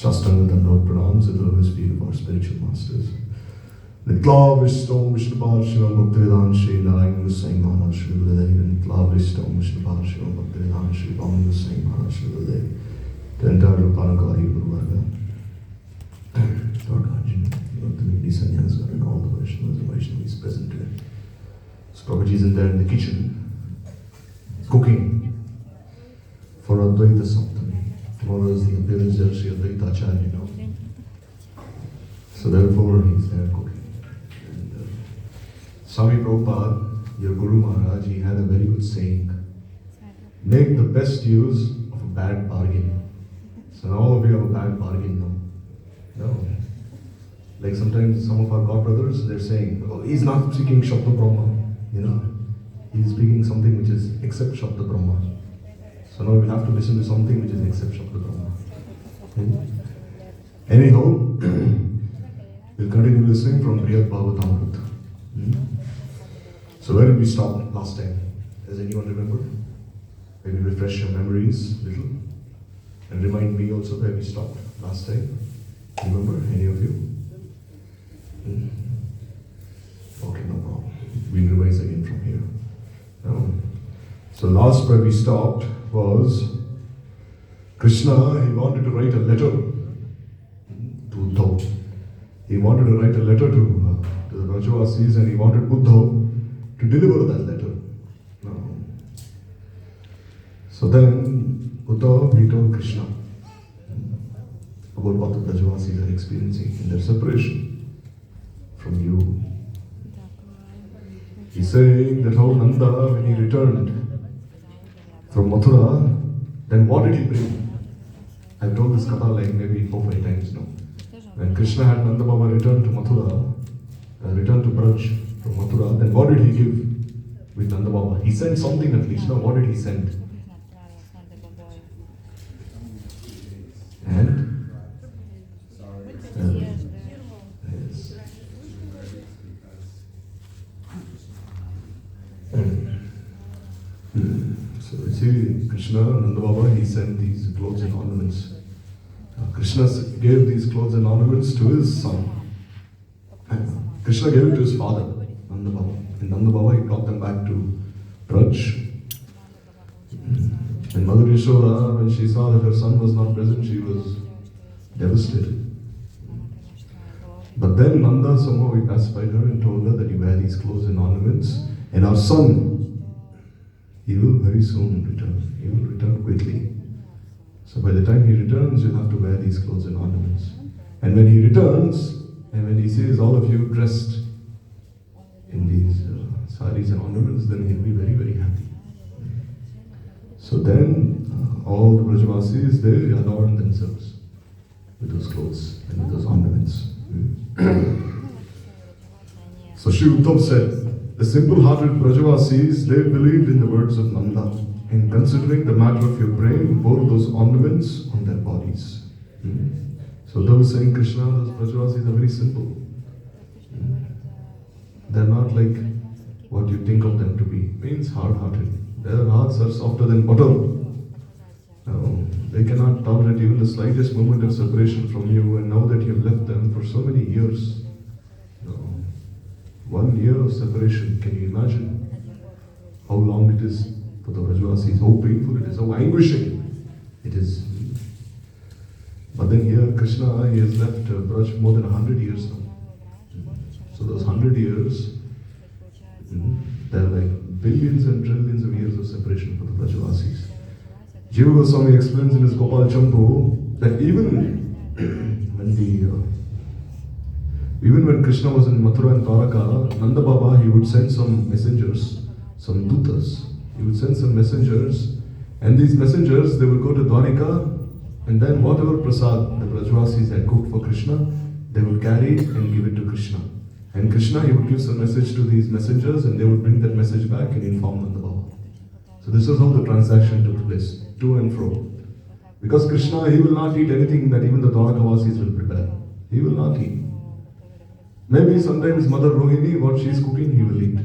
Shastanga Dandot Pranams at the lowest feet of our spiritual masters. Nitlavishtam Vishnupad Shivam Bhaktivedanta Shri Narayana Goswami Maharaj Shri Gurudev. Nitlavishtam Vishnupad Shivam Bhaktivedanta Shri Narayana Goswami Maharaj Shri Gurudev. The entire Rupanakari Guru Varga, Lord Arjun, Lord Dimiti Sannyasa, and all the Vaishnavas and Vaishnavis present today. So Prabhuji is in there in the kitchen, cooking for Advaita Saptami. Tomorrow is the appearance of Sri Advaita Acharya, So therefore he's there cooking. And Swami Prabhupada, your Guru Maharaj, he had a very good saying. Make the best use of a bad bargain. So all of you have a bad bargain now. No. Like sometimes some of our God brothers, they're saying, oh, he's not speaking Shabda Brahma. He's speaking something which is except Shabda Brahma. So now we'll have to listen to something which is except Shabda Brahma. Anyhow, we'll continue listening from Brihad Bhagavatamrita. So where did we stop last time? Does anyone remember? Maybe refresh your memories a little. And remind me also where we stopped last time. Remember, any of you? Okay, no problem. We'll revise again from here. So last where we stopped was Krishna, he wanted to write a letter to Uddhav. He wanted to write a letter to the Brajavasis, and he wanted Uddhav to deliver that letter. So then Uddhav, he told Krishna about what the Brajavasis are experiencing in their separation from you. He's saying that how Nanda, when he returned from Mathura, then what did he bring? I've told this katha like maybe 4 or 5 times now. When Krishna had Nanda Baba return to Mathura, returned to Braj from Mathura, then what did he give with Nanda Baba? He sent something at least. No, what did he send? And? Yes. So you see, Krishna, Nanda Baba, he sent these clothes and ornaments. Krishna gave these clothes and ornaments to his son. Krishna gave it to his father, Nanda Baba. And Nanda Baba, he brought them back to Braj. And Mother Yashoda, when she saw that her son was not present, she was devastated. But then Nanda somehow he pacified her and told her that you wear these clothes and ornaments, and our son, he will very soon return. He will return quickly. So by the time he returns, you'll have to wear these clothes and ornaments. And when he returns, and when he sees all of you dressed in these saris and ornaments, then he'll be very, very happy. So then, all the Brajavasis, they adorn themselves with those clothes and with those ornaments. So Shri Uddhav said, the simple-hearted Brajavasis, they believed in the words of Nanda, and considering the matter of your brain, wore those ornaments on their bodies. So Uddhav was saying, Krishna, those Brajavasis are very simple. They're not like what you think of them to be. Means hard-hearted. Their hearts are softer than butter. They cannot tolerate even the slightest moment of separation from you, and now that you have left them for so many years, 1 year of separation, can you imagine how long it is for the Brajavasis, how painful it is, how anguishing it is. But then here Krishna, he has left Braj more than 100 years now. So those 100 years, they're like billions and trillions of years of separation for the Brajavasis. Jiva Goswami explains in his Gopal Champu that even when Krishna was in Mathura and Dwaraka, Nanda Baba, he would send some messengers, some dutas. He would send some messengers, and these messengers, they would go to Dwarika, and then whatever prasad the Brajavasis had cooked for Krishna, they would carry it and give it to Krishna. And Krishna, he would give some message to these messengers, and they would bring that message back and inform Nanda Baba. So this is how the transaction took place, to and fro. Because Krishna, he will not eat anything that even the Dwarakavasis will prepare. He will not eat. Maybe sometimes Mother Rohini, what she is cooking, he will eat.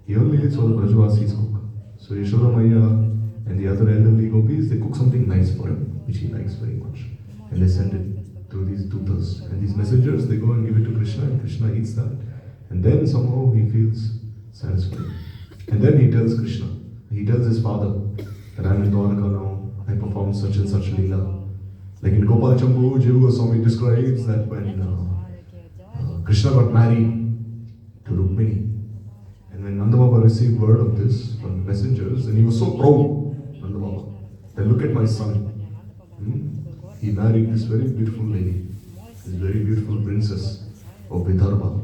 He only eats what the Brajavasis cook. So Yashoda Maya and the other elderly gopis, they cook something nice for him, which he likes very much. and they send it through these dutas. And these messengers, they go and give it to Krishna, and Krishna eats that. And then somehow he feels satisfied. And then he tells Krishna, he tells his father that I'm in Dwaraka now, I performed such and such Leela. Like in Gopal Chambu, Jiva Goswami describes that when Krishna got married to Rukmini, and when Nanda Baba received word of this from the messengers, and he was so proud, Nanda Baba, that look at my son. He married this very beautiful lady, this very beautiful princess of Vidarbha.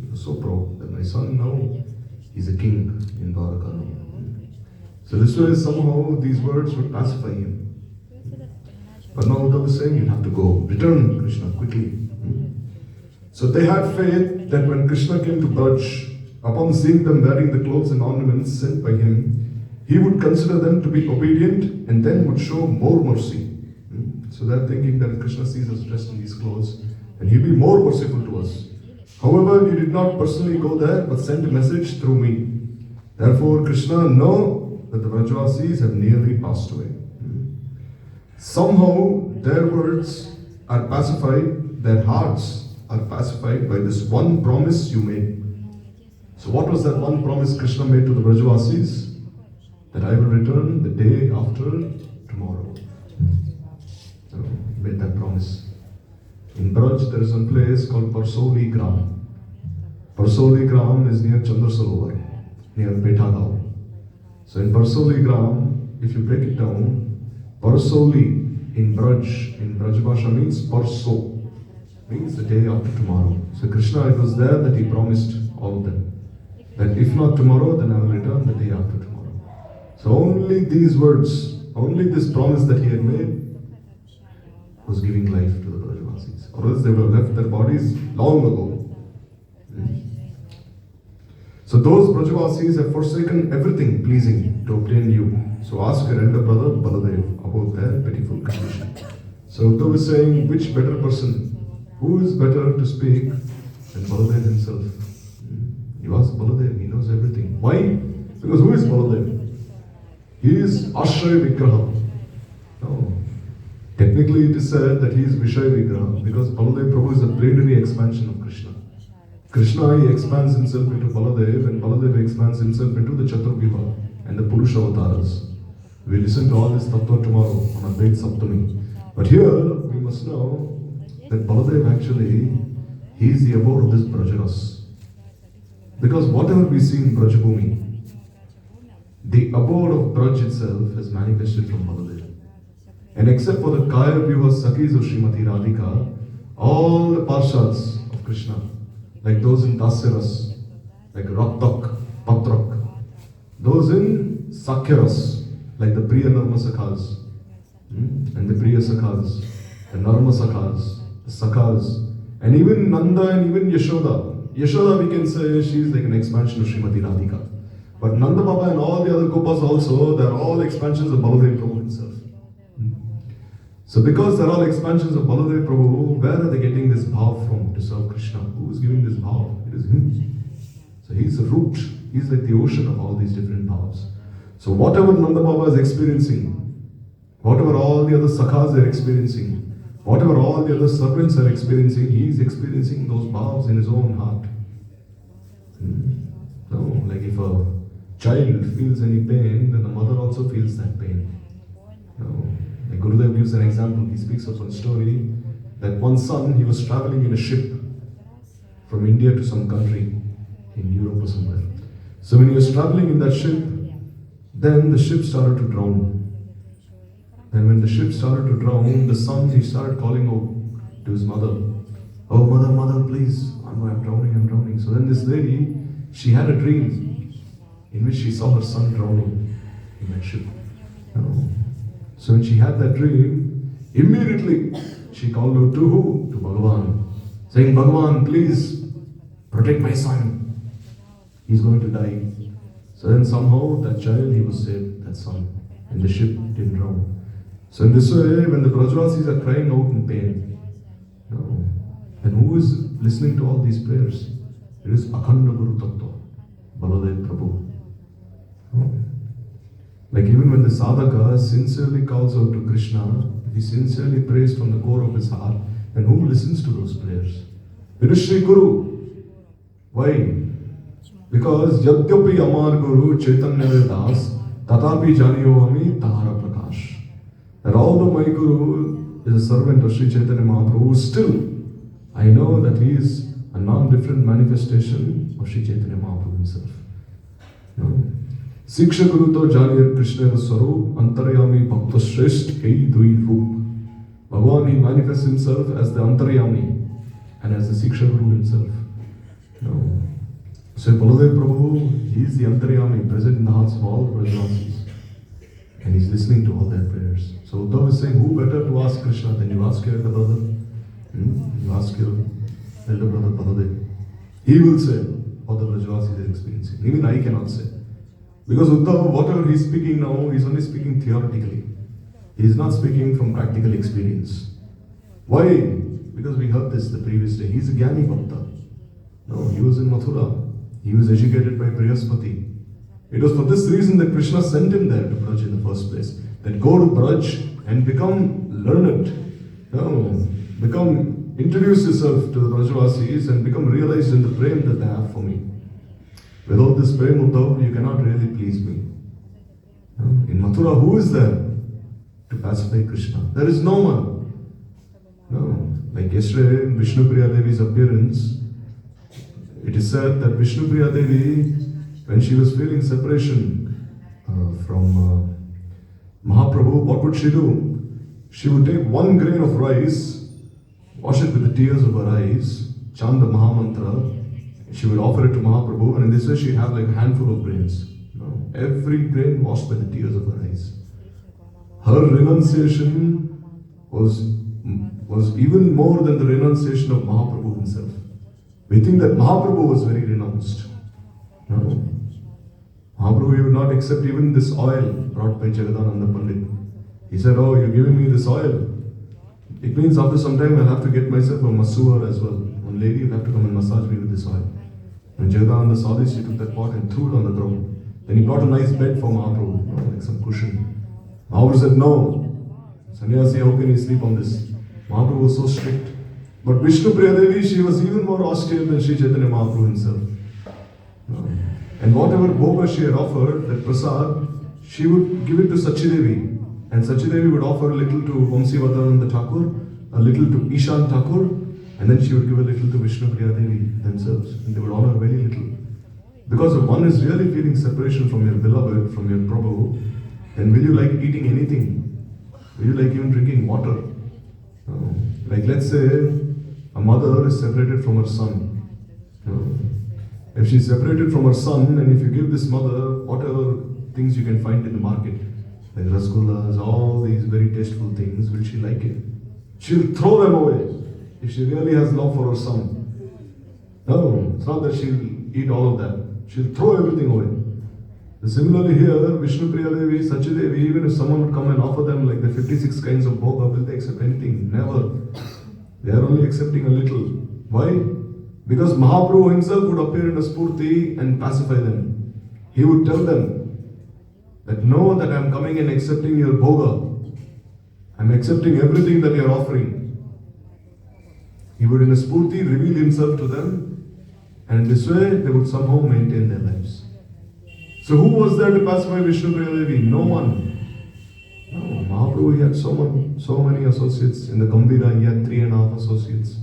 He was so proud that my son now, he's a king in Dwaraka. So this way somehow these words would pacify him. But now Uddhava was saying, you have to go, return Krishna quickly. So they had faith that when Krishna came to Braj, upon seeing them wearing the clothes and ornaments sent by him, he would consider them to be obedient and then would show more mercy. So they're thinking that Krishna sees us dressed in these clothes and he'll be more merciful to us. However, he did not personally go there but sent a message through me. Therefore, Krishna, know that the Vrajavasis have nearly passed away. Somehow their words are pacified, their hearts are pacified by this one promise you made. So what was that one promise Krishna made to the Vrajavasis? That I will return the day after tomorrow. So he made that promise. In Braj there is a place called Parsoli Gram. Parsoli Gram is near Chandrasarovar, near Betagaon. So in Parsoli Gram, if you break it down, Parsoli in Braj Bhasha means Parso, means the day after tomorrow. So Krishna, it was there that he promised all of them, that if not tomorrow, then I will return the day after tomorrow. So only these words, only this promise that he had made was giving life to the Brajavasis. Or else they would have left their bodies long ago. So those Brajavasis have forsaken everything pleasing to obtain you. So ask your elder brother Baladev about their pitiful condition. So Uddhava is saying, which better person? Who is better to speak than Baladev himself? You ask Baladev, he knows everything. Why? Because who is Baladev? He is Ashraya Vigraha. No. Technically it is said that he is Vishaya Vigraha because Baladev Prabhu is a plenary expansion of Krishna. Krishna, he expands himself into Baladev and Baladev expands himself into the Chaturvyuha and the Purusha avatars. We listen to all this tattva tomorrow on Advaita Saptami. But here we must know that Baladev actually, he is the abode of this Brajaras. Because whatever we see in Brajabhumi, the abode of Braj itself has manifested from Baladev. And except for the Kaya Vyuha Sakis of Srimati Radhika, all the Parshads of Krishna, like those in Dasyaras, like Raktak, Patrak, those in Sakyaras, like the Priya Narma Sakhas, and the Priya Sakhas, the Narma Sakhas, the Sakhas, and even Nanda and even Yashoda. Yashoda, we can say she is like an expansion of Srimati Radhika. But Nanda Baba and all the other Gopas also, they are all expansions of Baladev Prabhu himself. So because they are all expansions of Baladev Prabhu, where are they getting this bhav from to serve Krishna? Who is giving this bhav? It is him. So he is the root. He is like the ocean of all these different bhavs. So whatever Nanda Baba is experiencing, whatever all the other sakhas are experiencing, whatever all the other servants are experiencing, he is experiencing those bhavs in his own heart. No, like if a child feels any pain, then the mother also feels that pain. No. Like Gurudev gives an example, he speaks of one story that one son, he was traveling in a ship from India to some country in Europe or somewhere. So when he was traveling in that ship, then the ship started to drown. And when the ship started to drown, the son, he started calling out to his mother, "Oh mother, mother, please, I'm drowning, I'm drowning." So then this lady, she had a dream in which she saw her son drowning in that ship. So when she had that dream, immediately she called out to who? To Bhagavan, saying, "Bhagavan, please protect my son. He's going to die." So then somehow that child, he was saved, that son, and the ship didn't drown. So in this way, when the Brajavasis are crying out in pain, then who is listening to all these prayers? It is Akhanda Guru Tattva, Baladev Prabhu. Like even when the sadhaka sincerely calls out to Krishna, if he sincerely prays from the core of his heart, then who listens to those prayers? Vinishri Guru. Why? Because Yadyapi Amar Guru Chaitanya Das Tatapi Janiyo Ami Tahara Prakash. That although my Guru is a servant of Sri Chaitanya Mahaprabhu, still I know that he is a non-different manifestation of Sri Chaitanya Mahaprabhu himself. No. Siksha Guru to Janir Krishna Swarup Antaryami Bhakta Shrest Kei Dui Roop. Bhagavan, he manifests himself as the Antaryami and as the Siksha Guru himself. No. So Baladev Prabhu, he is the Antaryami present in the hearts of all Brajavasis. And he's listening to all their prayers. So Uddhav is saying, who better to ask Krishna than you ask your elder brother? You ask your elder brother Baladev. He will say what the Brajavasis are experiencing. Even I cannot say. Because Uddhav, whatever he is speaking now, he is only speaking theoretically. He is not speaking from practical experience. Why? Because we heard this the previous day. He is a Gyani Bhakta. No, he was in Mathura. He was educated by Brihaspati. It was for this reason that Krishna sent him there to Braj in the first place. That go to Braj and become learned. No, introduce yourself to the Brajavasis and become realized in the prem that they have for me. Without this prem, Uddhav, you cannot really please me. In Mathura, who is there to pacify Krishna? There is no one. No. Like yesterday in Vishnupriya Devi's appearance, it is said that Vishnupriya Devi, when she was feeling separation from Mahaprabhu, what would she do? She would take 1 grain of rice, wash it with the tears of her eyes, chant the Mahamantra. She would offer it to Mahaprabhu, and in this way she'd have like a handful of grains. No, every grain washed by the tears of her eyes. Her renunciation was even more than the renunciation of Mahaprabhu himself. We think that Mahaprabhu was very renounced. No. Mahaprabhu, he would not accept even this oil brought by Jagadananda Pandit. He said, oh, you're giving me this oil. It means after some time I'll have to get myself a masseur as well. One lady will have to come and massage me with this oil. When Jagadananda saw this, he took that pot and threw it on the ground. Then he brought a nice bed for Mahaprabhu, like some cushion. Mahaprabhu said, no. Sannyasi, how can you sleep on this? Mahaprabhu was so strict. But Vishnupriya Devi, she was even more austere than Sri Chaitanya Mahaprabhu himself. And whatever bhoga she had offered, that prasad, she would give it to Sachidevi. And Sachidevi would offer a little to Vamsivardhananda Thakur, a little to Ishan Thakur, and then she would give a little to Vishnupriya Devi themselves. And they would honor very little. Because if one is really feeling separation from your beloved, from your Prabhu, then will you like eating anything? Will you like even drinking water? Like let's say, a mother is separated from her son. If she's separated from her son, and if you give this mother whatever things you can find in the market, like rasgullas, all these very tasteful things, will she like it? She'll throw them away if she really has love for her son. No, it's not that she'll eat all of that. She'll throw everything away. Similarly here, Vishnupriya Devi, Sachidevi, even if someone would come and offer them like the 56 kinds of bhoga, will they accept anything? Never. They are only accepting a little. Why? Because Mahaprabhu himself would appear in a spurti and pacify them. He would tell them that know that I am coming and accepting your bhoga. I am accepting everything that you are offering. He would in a spurti reveal himself to them, and this way they would somehow maintain their lives. So who was there to pacify Vishnupriya Devi? No one. No, Mahaprabhu, he had so many associates. In the Gambhira, he had 3.5 associates.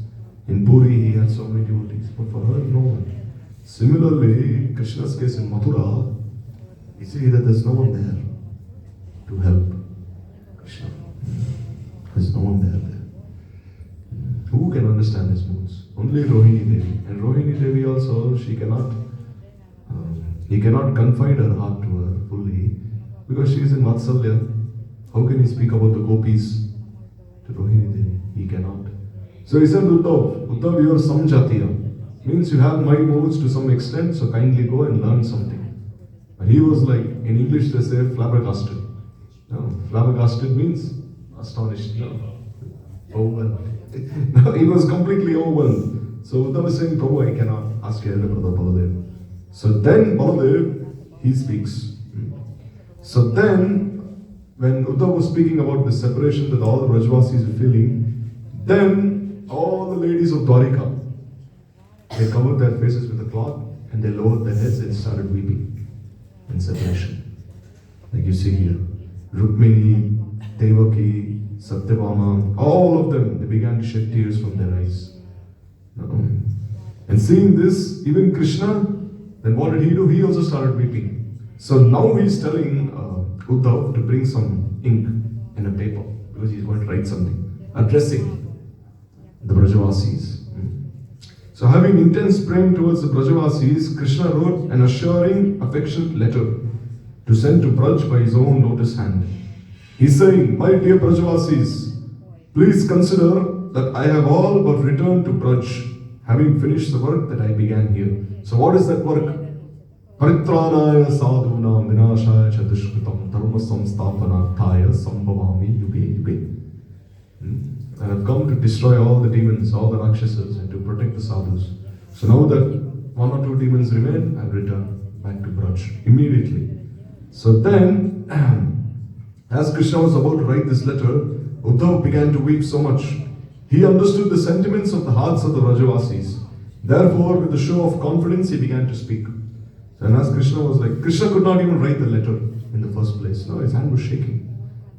In Puri, he had so many devotees. But for her, no one. Similarly, Krishna's case in Mathura, you see that there's no one there to help Krishna. There's no one there. Who can understand his moods? Only Rohini Devi. And Rohini Devi also, he cannot confide her heart to her fully because she is in Vatsalya. How can he speak about the gopis to Rohini Devi? He cannot. So he said, Uddhav, you are samjatiya. Means you have my moods to some extent, so kindly go and learn something. And he was like, in English they say flabbergasted. No, flabbergasted means astonished. No, overwhelmed. No, he was completely overwhelmed. So Uddhav was saying, Prabhu, I cannot ask your elder brother Baladev. So then Baladev, he speaks. So then when Uddhav was speaking about the separation that all the Brajvasis were feeling, then all the ladies of Dwarika, they covered their faces with a cloth and they lowered their heads and started weeping in separation. Like you see here, Rukmini, Devaki, Satyabhama, all of them, they began to shed tears from their eyes. And seeing this, even Krishna, then what did he do? He also started weeping. So now he's telling Uddhav to bring some ink and a paper because he's going to write something, addressing the Brajavasis. So having intense prem towards the Brajavasis, Krishna wrote an assuring, affectionate letter to send to Braj by his own lotus hand. He's saying, my dear Brajavasis, please consider that I have all but returned to Braj, having finished the work that I began here. So what is that work? Paritranaya sadhunam vinashaya cha dushkritam dharma samsthapanarthaya sambhavami yuge yuge. And I've come to destroy all the demons, all the Rakshasas, and to protect the sadhus. So now that one or two demons remain, I've returned back to Braj immediately. So then, as Krishna was about to write this letter, Uddhav began to weep so much. He understood the sentiments of the hearts of the Brajavasis. Therefore, with a show of confidence, he began to speak. And as Krishna was like, Krishna could not even write the letter in the first place. No, his hand was shaking.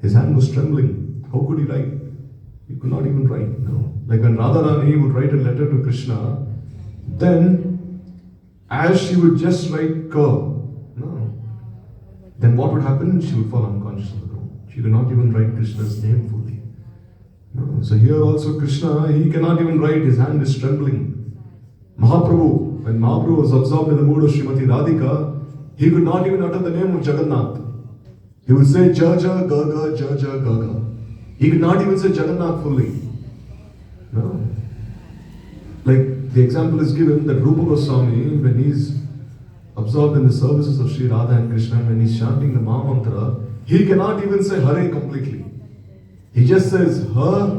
His hand was trembling. How could he write? He could not even write. No. Like when Radharani would write a letter to Krishna, then as she would just write Ka, then what would happen? She would fall unconscious on the ground. She could not even write Krishna's name fully. No. So here also Krishna, he cannot even write, his hand is trembling. Mahaprabhu, when Mahaprabhu was absorbed in the mood of Srimati Radhika, he could not even utter the name of Jagannath. He would say Jaja Gaga, Jaja Gaga. He could not even say Jagannath fully. No. Like the example is given that Rupa Goswami, when he's absorbed in the services of Sri Radha and Krishna, when he's chanting the Mahamantra, he cannot even say Hare completely. He just says Ha,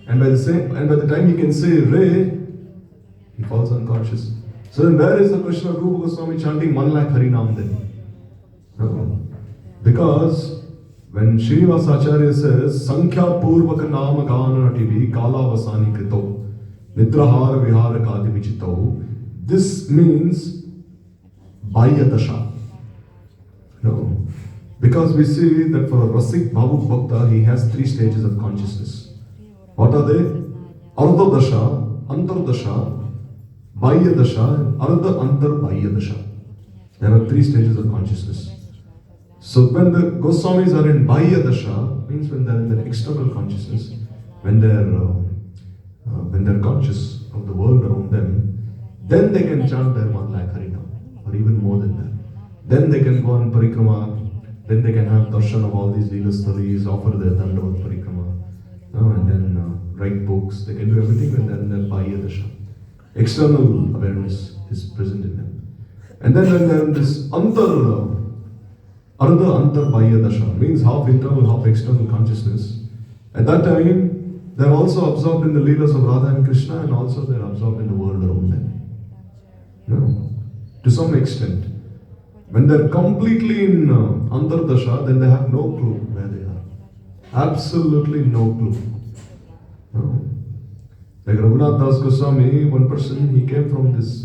and by the time he can say Re, he falls unconscious. So then where is the question of Rupa Goswami chanting 1 lakh Harinam then? No. Because when Srinivasa Acharya says Sankhya Purvaka Nama Gana Nativi Kala Vasani Krito Nidrahara Vihara Kadi Vichito, this means Bhaya Dasha. No. Because we see that for a Rasik Bhavuk Bhakta, he has 3 stages of consciousness. What are they? Ardha Dasha, Antar Dasha, Bhaya Dasha, and Ardha Antar Bhaya Dasha. There are 3 stages of consciousness. So when the Goswamis are in Bhaya Dasha, means when they're in the external consciousness, when they're conscious of the world around them, then they can chant their 1 lakh Harinam, or even more than that. Then they can go on parikrama, then they can have darshan of all these Leela-sthalis, offer their Dandavat parikrama, and then write books. They can do everything when they're in their Bhaya Dasha. External awareness is present in them. And then when they're in this Ardha Antar Bhaya Dasha, means half internal, half external consciousness. At that time, they're also absorbed in the Leelas of Radha and Krishna, and also they're absorbed in the world around them. No. To some extent. When they're completely in Antar Dasha, then they have no clue where they are. Absolutely no clue. No. Like Raghunath Das Goswami, one person, he came from this,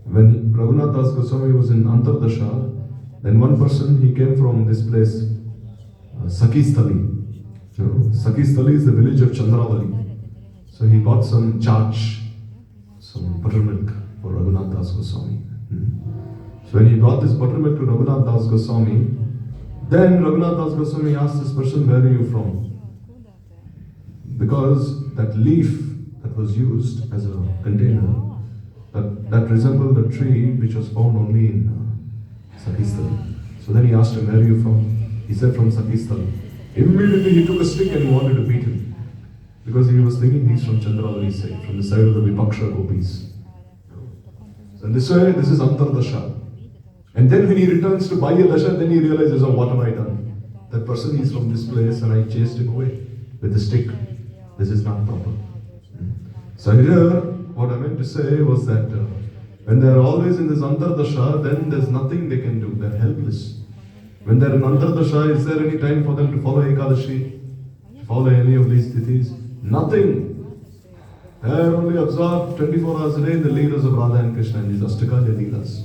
when Raghunath Das Goswami was in Antar Dasha, then one person, he came from this place, Sakistali. Sakistali is the village of Chandravali. So he bought some charch, some buttermilk for Raghunath Das Goswami. So when he brought this buttermilk to Raghunath Das Goswami, then Raghunath Das Goswami asked this person, where are you from? Because that leaf that was used as a container, that resembled a tree which was found only in Sakistali. So then he asked him, where are you from? He said, from Sakistali. Immediately he took a stick and he wanted to beat him. Because he was thinking he's from Chandravali's side, from the side of the Vipaksha gopis. So in this way, this is Antar Dasha. And then when he returns to Bhaya Dasha, then he realizes, oh, what have I done? That person is from this place and I chased him away with a stick. This is not proper. So here, what I meant to say was that when they are always in this Antar Dasha, then there's nothing they can do. They're helpless. When they're in Antardasha, is there any time for them to follow Ekadashi? Follow any of these tithis? Nothing. They're only absorbed 24 hours a day in the leelas of Radha and Krishna, in these Ashtakanya leelas.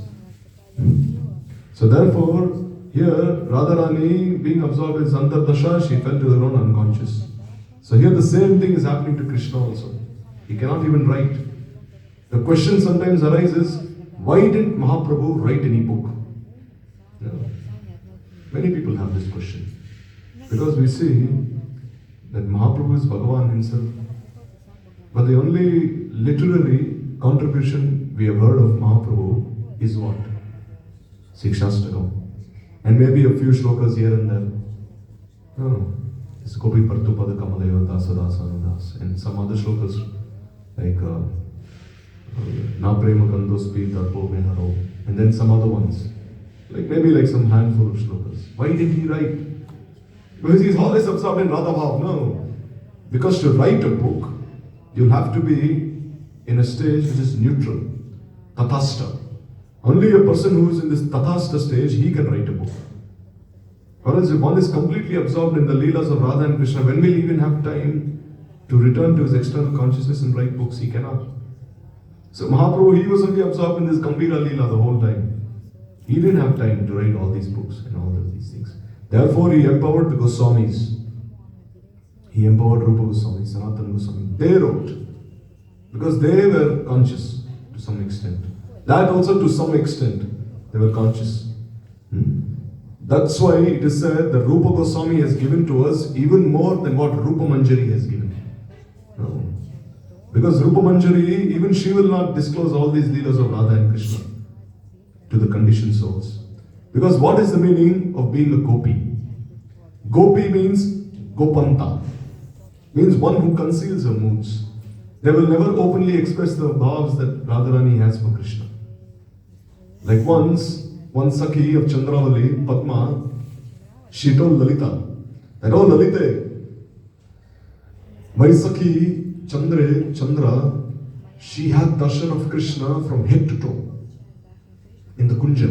So therefore, here Radharani being absorbed in Antardasha, she fell to her own unconscious. So here the same thing is happening to Krishna also. He cannot even write. The question sometimes arises, why didn't Mahaprabhu write any book? No. Many people have this question. Because we see that Mahaprabhu is Bhagavan himself. But the only literary contribution we have heard of Mahaprabhu is what? Sikshastakam. And maybe a few shlokas here and there. No. It's Gopi Partupada Kamalayo Dasa Dasa Anudas. And some other shlokas like Na Prema Gandospi Tarpo Meharo. And then some other ones. Like maybe like some handful of shlokas. Why did he write? Because he's always absorbed in Radha Bhav. No. Because to write a book, you'll have to be in a stage which is neutral. Tathastha. Only a person who is in this Tathastha stage, he can write a book. Whereas if one is completely absorbed in the Leelas of Radha and Krishna, when will he even have time to return to his external consciousness and write books? He cannot. So Mahaprabhu, he was only absorbed in this Gambhira Leela the whole time. He didn't have time to write all these books and all of these things. Therefore, he empowered the Goswamis. He empowered Rupa Goswami, Sanatana Goswami. They wrote. Because they were conscious to some extent. That also to some extent, they were conscious. That's why it is said that Rupa Goswami has given to us even more than what Rupa Manjari has given. No. Because Rupa Manjari, even she will not disclose all these leelas of Radha and Krishna to the conditioned souls. Because what is the meaning of being a gopi? Gopi means gopanta. Means one who conceals her moods. They will never openly express the bhavs that Radharani has for Krishna. Like once, one Sakhi of Chandravali, Padma, she told Lalita that, oh Lalite, my Sakhi Chandra, she had darshan of Krishna from head to toe. In the Kunja.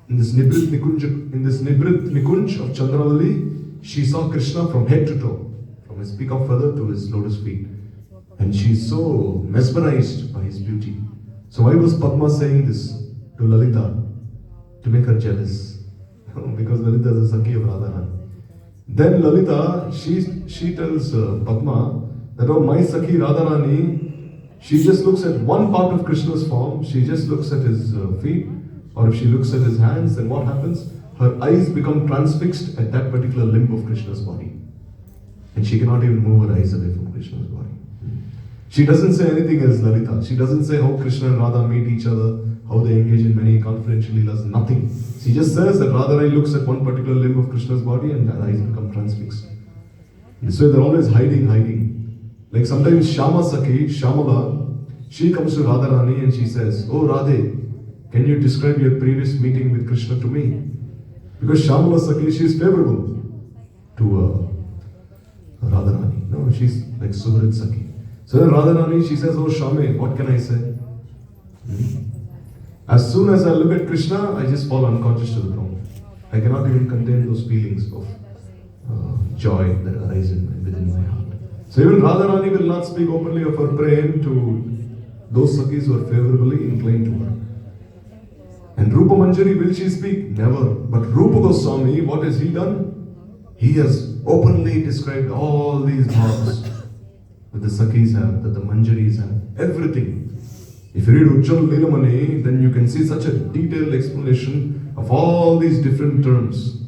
In this Nibrit Nikunj of Chandravali, she saw Krishna from head to toe. From his peacock feather to his lotus feet. And she's so mesmerized by his beauty. So why was Padma saying this to Lalita? To make her jealous. Because Lalita is a Sakhi of Radharani. Then Lalita, she tells Padma that, oh, my Sakhi Radharani, she just looks at one part of Krishna's form, she just looks at his feet, or if she looks at his hands, then what happens? Her eyes become transfixed at that particular limb of Krishna's body. And she cannot even move her eyes away from Krishna's body. She doesn't say anything else, Lalita. She doesn't say how Krishna and Radha meet each other, how they engage in many confidential leelas, nothing. She just says that Radharani looks at one particular limb of Krishna's body and her eyes become transfixed. This way they're always hiding. Like sometimes Shama Sakhi, Shamala, she comes to Radharani and she says, oh Radhe, can you describe your previous meeting with Krishna to me? Because Shamala Sakhi, she is favorable to Radharani. No, she's like Suhrit Sakhi. So then Radharani, she says, oh Shame, what can I say? As soon as I look at Krishna, I just fall unconscious to the ground. I cannot even contain those feelings of joy that arise within my heart. So even Radharani will not speak openly of her praying to those Sakhis who are favorably inclined to her. And Rupa Manjari, will she speak? Never. But Rupa Goswami, what has he done? He has openly described all these bhavs that the Sakhis have, that the Manjaris have, everything. If you read Ujjal Leelamani, then you can see such a detailed explanation of all these different terms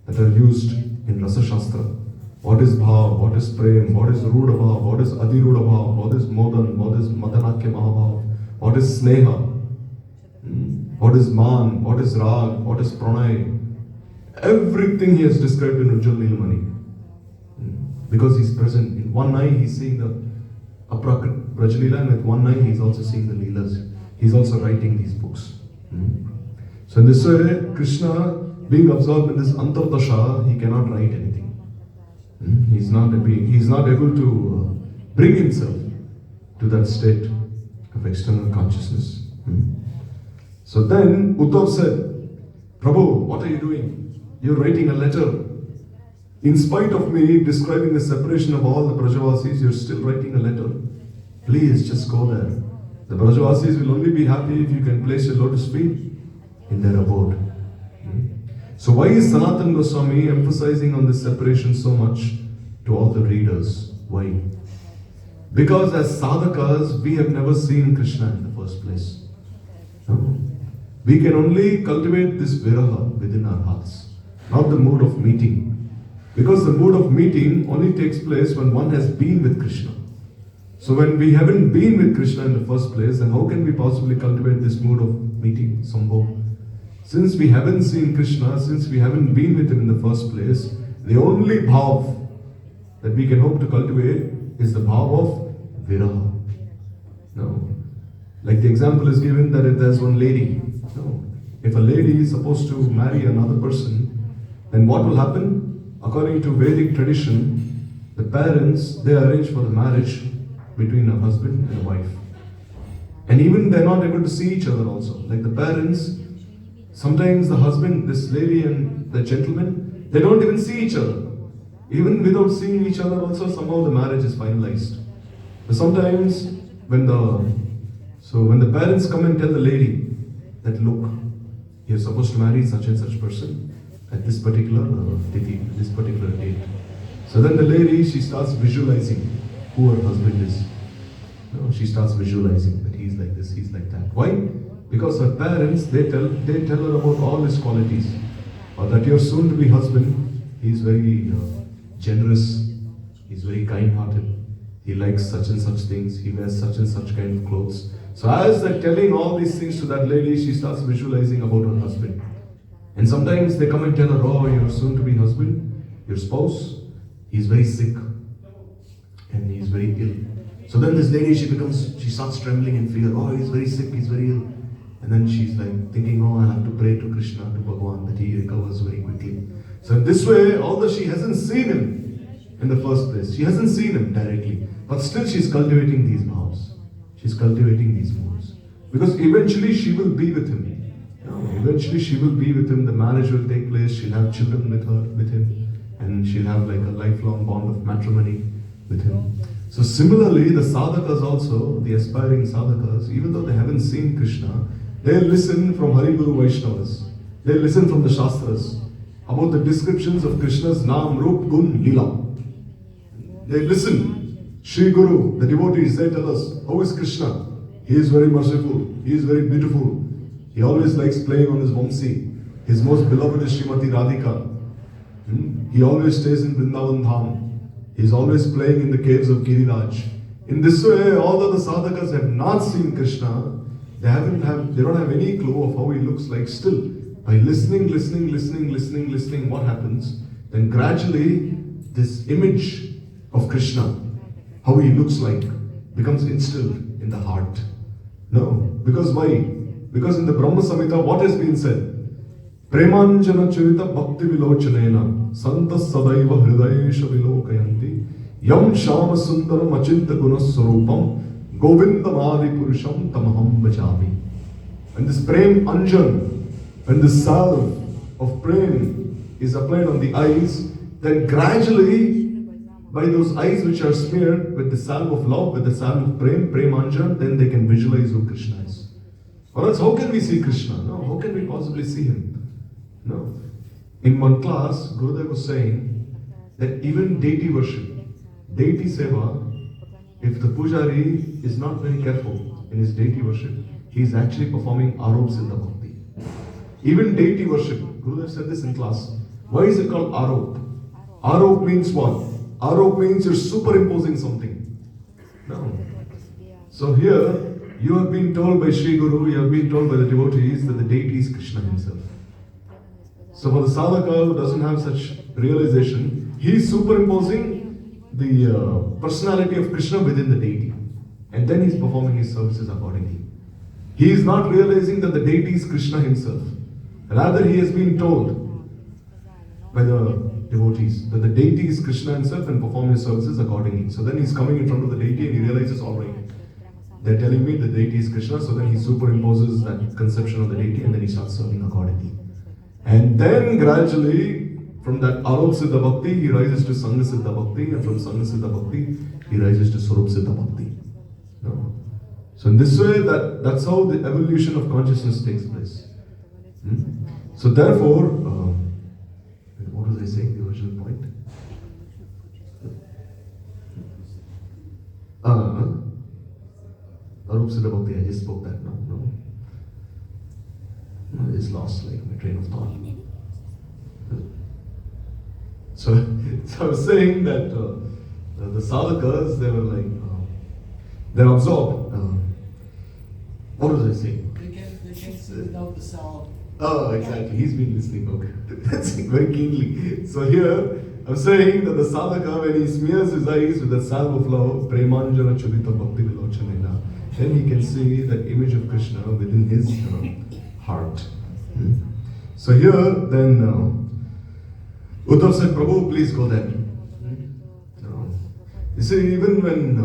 that are used in Rasa Shastra. What is Bhav, what is Prem, what is Ruda Bhav, what is Adiruda Bhav, what is Modan, what is Madanakya Mahabhav, what is Sneha, what is Man, what is Rag, what is Pranay. Everything he has described in Ujjal Leelamani. Because he's present. In one eye he's seeing the Aprakrit Brajlila, and with one eye he's also seeing the Leelas. He's also writing these books. So in this way, Krishna, being absorbed in this Antardasha, he cannot write anything. He's not able to bring himself to that state of external consciousness. So then Uddhav said, Prabhu, what are you doing? You're writing a letter. In spite of me describing the separation of all the Brajavasis, you're still writing a letter. Please just go there. The Brajavasis will only be happy if you can place your lotus feet in their abode. So why is Sanatana Goswami emphasizing on this separation so much to all the readers? Why? Because as sadhakas, we have never seen Krishna in the first place. No? We can only cultivate this viraha within our hearts, not the mood of meeting. Because the mood of meeting only takes place when one has been with Krishna. So when we haven't been with Krishna in the first place, then how can we possibly cultivate this mood of meeting, sambho? Since we haven't seen Krishna, since we haven't been with him in the first place, the only bhav that we can hope to cultivate is the bhav of viraha. No. Like the example is given that if there's one lady, no. If a lady is supposed to marry another person, then what will happen? According to Vedic tradition, the parents, they arrange for the marriage between a husband and a wife. And even they're not able to see each other also. Like the parents, sometimes the husband, this lady and the gentleman, they don't even see each other. Even without seeing each other also, somehow the marriage is finalized. But sometimes when the parents come and tell the lady that, look, you're supposed to marry such and such person at this particular tithi, this particular date. So then the lady, she starts visualizing who her husband is. No, she starts visualizing that he's like this, he's like that. Why? Because her parents, they tell her about all his qualities. Or that your soon-to-be husband, he's very generous, he's very kind-hearted, he likes such and such things, he wears such and such kind of clothes. So as they're telling all these things to that lady, she starts visualizing about her husband. And sometimes they come and tell her, oh, your soon-to-be husband, your spouse, he's very sick and he's very ill. So then this lady, she starts trembling in fear. Oh, he's very sick, he's very ill. And then she's like thinking, oh, I have to pray to Krishna, to Bhagavan, that he recovers very quickly. So in this way, although she hasn't seen him in the first place, she hasn't seen him directly, but still she's cultivating these bhavs. She's cultivating these moods. Because eventually she will be with him. Eventually she will be with him, the marriage will take place, she'll have children with him, and she'll have like a lifelong bond of matrimony with him. So similarly, the sadhakas also, the aspiring sadhakas, even though they haven't seen Krishna, they listen from Hari Guru Vaishnavas, they listen from the Shastras about the descriptions of Krishna's Naam, Rup, Gun, Lila. They listen. Shri Guru, the devotees, they tell us, how is Krishna? He is very merciful, he is very beautiful. He always likes playing on his Vamsi. His most beloved is Srimati Radhika. He always stays in Vrindavan Dham. He's always playing in the caves of Giriraj. In this way, although the sadhakas have not seen Krishna, they don't have any clue of how he looks like. Still, by listening, what happens? Then gradually, this image of Krishna, how he looks like, becomes instilled in the heart. No, because why? Because in the Brahma Samhita, what has been said? Premanjana Charita Bhakti Vilochanena Santa Sadaiva Hridayesha Vilokayanti Yam Shama Sundaram Achinta Guna Sarupam Govindamadi Purusham Tamaham Bhajami. And this Prem Anjan, when the salve of Prem is applied on the eyes, then gradually, by those eyes which are smeared with the salve of love, with the salve of Prem Anjan, then they can visualize who Krishna is. Or else, how can we see Krishna? No, how can we possibly see him? No. In one class, Gurudev was saying that even deity worship, deity seva, if the pujari is not very careful in his deity worship, he is actually performing Arop Siddha Bhakti. Even deity worship, Gurudev said this in class. Why is it called Arop? Arop means what? Arop means you're superimposing something. No. So here, you have been told by Sri Guru, you have been told by the devotees that the deity is Krishna himself. So for the sadhaka who doesn't have such realization, he is superimposing the personality of Krishna within the deity. And then he is performing his services accordingly. He is not realizing that the deity is Krishna himself. Rather, he has been told by the devotees that the deity is Krishna himself and perform his services accordingly. So then he is coming in front of the deity and he realizes, all right, they're telling me the deity is Krishna, so then he superimposes that conception of the deity and then he starts serving accordingly. And then gradually, from that Arup Siddha Bhakti, he rises to Sangha Siddha Bhakti, and from Sangha Siddha Bhakti, he rises to Swarup Siddha Bhakti. No? So in this way, that's how the evolution of consciousness takes place. So therefore, what was I saying, the original point? Arup Siddha Bhakti, I just spoke that now. No? I just lost like my train of thought. So I was saying that the sadhakas, they were like, they're absorbed. What was I saying? They can see without the sound. Oh, exactly. He's been listening. Okay. That's very keenly. So here, I'm saying that the sadhaka, when he smears his eyes with the salve of love, Premanjana Chudita Bhakti Vilochanena, then he can see that image of Krishna within his heart. So here, then, Uddhav said, Prabhu, please go there. You see, even when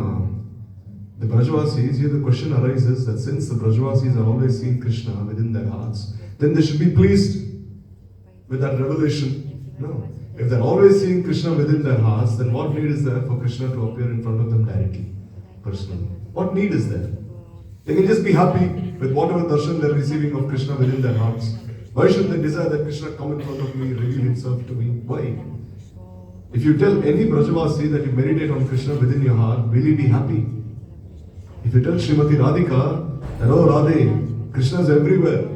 the Brajavasis, here the question arises that since the Brajavasis are always seeing Krishna within their hearts, then they should be pleased with that revelation. No. If they're always seeing Krishna within their hearts, then what need is there for Krishna to appear in front of them directly, personally? What need is there? They can just be happy with whatever darshan they're receiving of Krishna within their hearts. Why should they desire that Krishna come in front of me, reveal himself to me? Why? If you tell any Brajavasi that you meditate on Krishna within your heart, will he be happy? If you tell Srimati Radhika that, oh Radhe, Krishna is everywhere,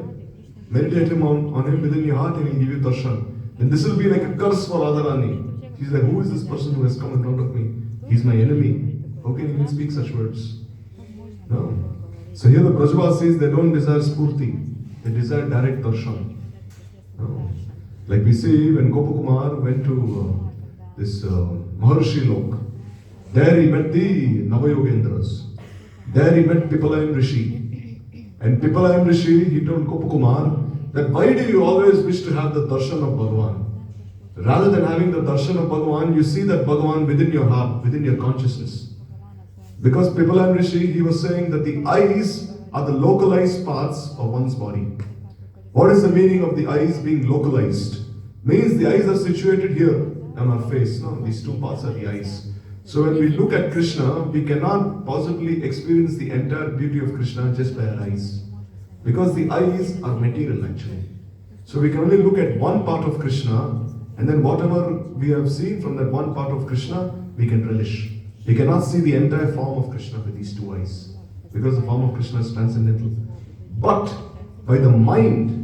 meditate on him within your heart and he will give you darshan, then this will be like a curse for Radharani. She's like, who is this person who has come in front of me? He's my enemy. How can he even speak such words? No. So here the Brajavasis, they don't desire spurti. They desire direct darshan. No. Like we see when Gopakumar went to this Maharshi Lok, there he met the Navayogendras. There he met Pipalayam Rishi. And Pipalayam Rishi, he told Gopakumar that why do you always wish to have the darshan of Bhagavan? Rather than having the darshan of Bhagavan, you see that Bhagavan within your heart, within your consciousness. Because Pipalayam Rishi, he was saying that the eyes are the localized parts of one's body. What is the meaning of the eyes being localized? Means the eyes are situated here on our face. No, these two parts are the eyes. So when we look at Krishna, we cannot possibly experience the entire beauty of Krishna just by our eyes. Because the eyes are material actually. So we can only look at one part of Krishna, and then whatever we have seen from that one part of Krishna, we can relish. We cannot see the entire form of Krishna with these two eyes. Because the form of Krishna is transcendental. But by the mind,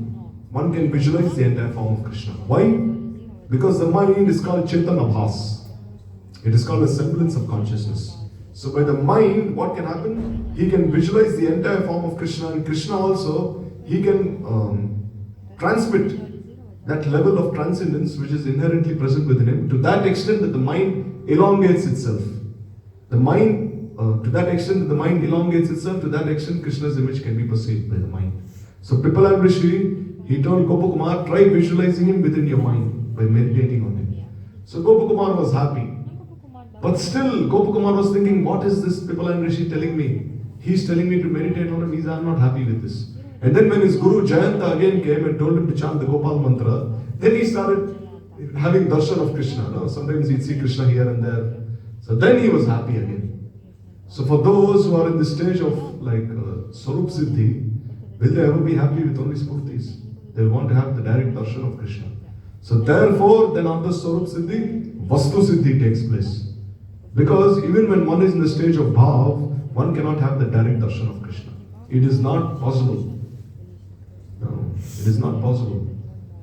one can visualize the entire form of Krishna. Why? Because the mind is called Chaitanya Bhas. It is called a semblance of consciousness. So by the mind, what can happen? He can visualize the entire form of Krishna, and Krishna also, he can transmit that level of transcendence which is inherently present within him to that extent that the mind elongates itself. The mind, to that extent that the mind elongates itself, to that extent Krishna's image can be perceived by the mind. So Pipalayam Rishi, he told Gopakumar, try visualizing him within your mind by meditating on him. So Gopakumar was happy. But still, Gopakumar was thinking, what is this Pipalayam Rishi telling me? He's telling me to meditate on him, I'm not happy with this. And then when his Guru Jayanta again came and told him to chant the Gopal mantra, then he started having darshan of Krishna. No? Sometimes he'd see Krishna here and there. So then he was happy again. So for those who are in the stage of like Swarup Siddhi, will they ever be happy with only spurtis? They'll want to have the direct darshan of Krishna. So therefore, then after Swarup Siddhi, Vastu Siddhi takes place. Because even when one is in the stage of bhav, one cannot have the direct darshan of Krishna. It is not possible. No, it is not possible.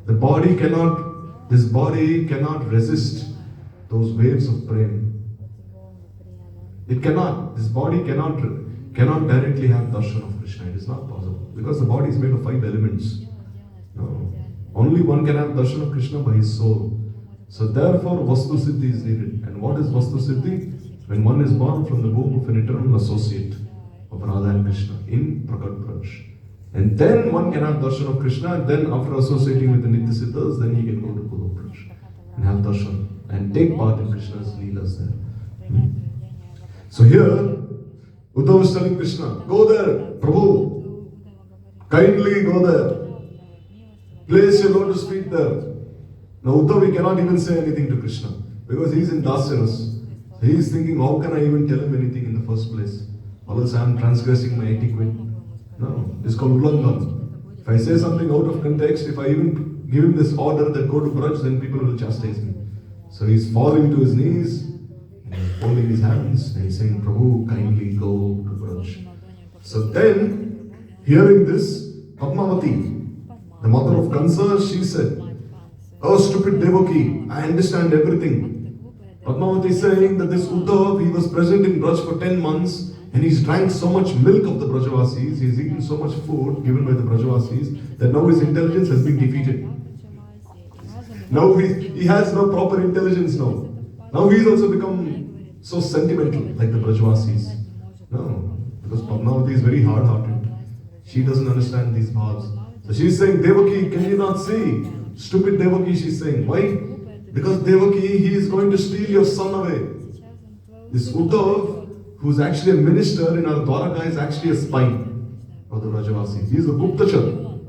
This body cannot resist those waves of prema. It cannot. This body cannot directly have darshan of Krishna. It is not possible. Because the body is made of 5 elements. No. Only one can have darshan of Krishna by his soul. So therefore, Vastu Siddhi is needed. And what is Vastu Siddhi? When one is born from the womb of an eternal associate of Radha and Krishna in Prakat Braj. And then one can have darshan of Krishna, and then after associating with the Nitya Siddhas, then he can go to Guru Braj and have darshan and take part in Krishna's leelas there. So here, Uddhava is telling Krishna, go there, Prabhu, kindly go there. Place your lotus feet there. Now Uddhav cannot even say anything to Krishna because he is in Dasyanas. He is thinking, how can I even tell him anything in the first place? Or else I am transgressing my etiquette. No, it's called Ullangan. If I say something out of context, if I even give him this order that go to Braj, then people will chastise me. So he's falling to his knees, and he's holding his hands, and he's saying, Prabhu, kindly go to Braj. So then, hearing this, Padmavati, the mother of Kansa, she said, oh stupid Devaki, I understand everything. Padmavati is saying that this Uddhav, he was present in Braj for 10 months and he's drank so much milk of the Brajavasis, he's eaten so much food given by the Brajavasis that now his intelligence has been defeated. Now he has no proper intelligence now. Now he's also become so sentimental like the Brajavasis. No, because Padmavati is very hard-hearted. She doesn't understand these bhavs. So she's saying, Devaki, can you not see? Stupid Devaki, she's saying. Why? Because Devaki, he is going to steal your son away. This Uddhav, who's actually a minister in our Dwaraka, is actually a spy of the Brajavasis. He is a Guptachar.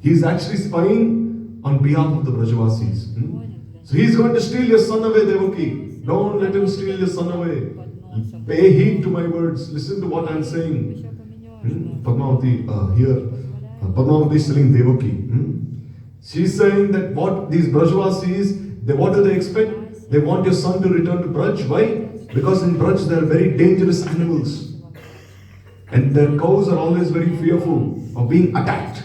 He is actually spying on behalf of the Brajavasis. So he is going to steal your son away, Devaki. Don't let him steal your son away. Pay heed to my words. Listen to what I am saying. Padmavati, Padmavati is telling Devaki. She's saying that what these Brajavasis, what do they expect? They want your son to return to Braj. Why? Because in Braj there are very dangerous animals. And their cows are always very fearful of being attacked